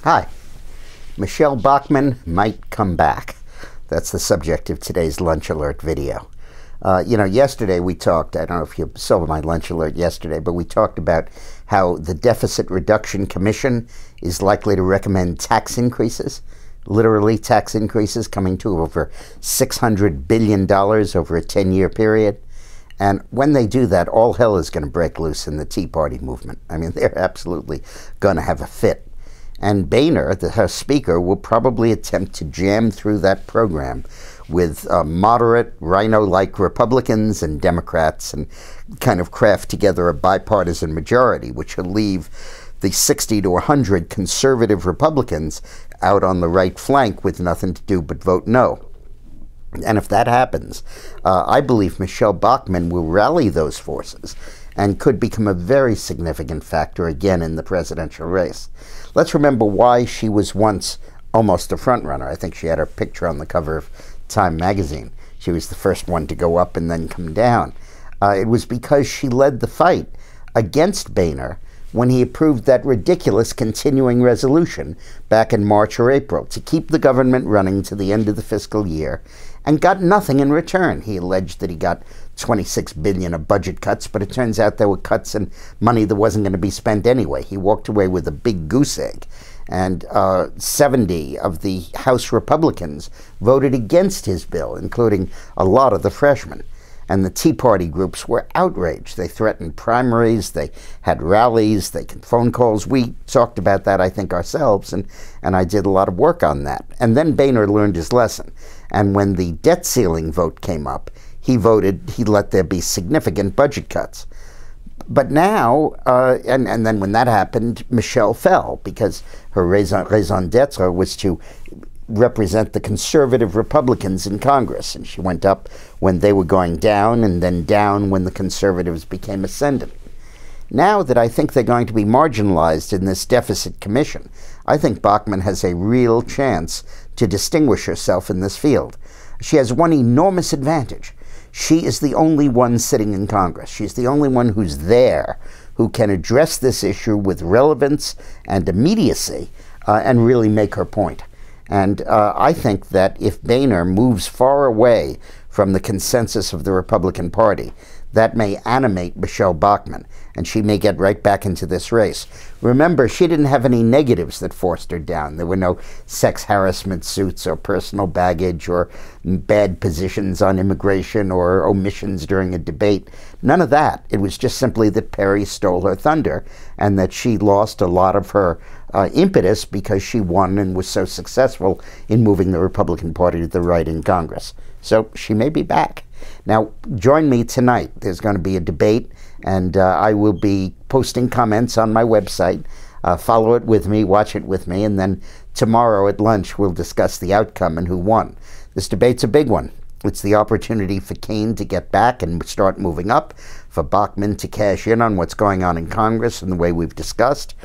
Hi. Michele Bachmann might come back. That's the subject of today's Lunch Alert video. Yesterday we talked, I don't know if you saw my Lunch Alert yesterday, but we talked about how the Deficit Reduction Commission is likely to recommend tax increases, literally tax increases coming to over $600 billion over a 10-year period. And when they do that, all hell is going to break loose in the Tea Party movement. I mean, they're absolutely going to have a fit. And Boehner, her speaker, will probably attempt to jam through that program with moderate, rhino-like Republicans and Democrats and kind of craft together a bipartisan majority, which will leave the 60 to 100 conservative Republicans out on the right flank with nothing to do but vote no. And if that happens, I believe Michele Bachmann will rally those forces and could become a very significant factor again in the presidential race. Let's remember why she was once almost a frontrunner. I think she had her picture on the cover of Time magazine. She was the first one to go up and then come down. It was because she led the fight against Boehner when he approved that ridiculous continuing resolution back in March or April to keep the government running to the end of the fiscal year and got nothing in return. He alleged that he got $26 billion of budget cuts, but it turns out there were cuts in money that wasn't going to be spent anyway. He walked away with a big goose egg, and 70 of the House Republicans voted against his bill, including a lot of the freshmen. And the Tea Party groups were outraged. They threatened primaries, they had rallies, they had phone calls. We talked about that, I think, ourselves, and I did a lot of work on that. And then Boehner learned his lesson. And when the debt ceiling vote came up, he let there be significant budget cuts. But now, and then when that happened, Michele fell because her raison d'etre was to represent the conservative Republicans in Congress. And she went up when they were going down and then down when the conservatives became ascendant. Now that I think they're going to be marginalized in this deficit commission, I think Bachmann has a real chance to distinguish herself in this field. She has one enormous advantage. She is the only one sitting in Congress. She's the only one who's there, who can address this issue with relevance and immediacy and really make her point. And I think that if Boehner moves far away from the consensus of the Republican Party, that may animate Michele Bachmann, and she may get right back into this race. Remember, she didn't have any negatives that forced her down. There were no sex harassment suits or personal baggage or bad positions on immigration or omissions during a debate. None of that. It was just simply that Perry stole her thunder and that she lost a lot of her impetus because she won and was so successful in moving the Republican Party to the right in Congress. So she may be back. Now, join me tonight. There's going to be a debate, and I will be posting comments on my website. Follow it with me, watch it with me, and then tomorrow at lunch we'll discuss the outcome and who won. This debate's a big one. It's the opportunity for Kaine to get back and start moving up, for Bachmann to cash in on what's going on in Congress and the way we've discussed.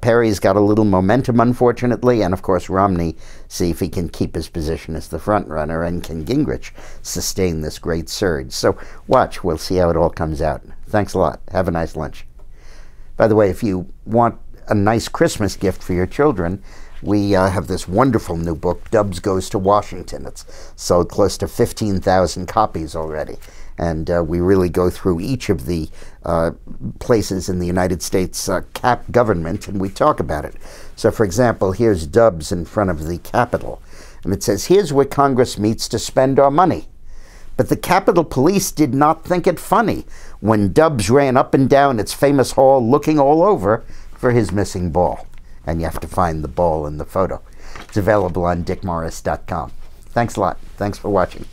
Perry's got a little momentum, unfortunately, and of course Romney, see if he can keep his position as the front runner, and can Gingrich sustain this great surge. So watch, we'll see how it all comes out. Thanks a lot. Have a nice lunch. By the way, if you want a nice Christmas gift for your children, we have this wonderful new book, Dubs Goes to Washington. It's sold close to 15,000 copies already. And we really go through each of the places in the United States cap government, and we talk about it. So, for example, here's Dubs in front of the Capitol. And it says, here's where Congress meets to spend our money. But the Capitol Police did not think it funny when Dubs ran up and down its famous hall looking all over for his missing ball. And you have to find the ball in the photo. It's available on dickmorris.com. Thanks a lot. Thanks for watching.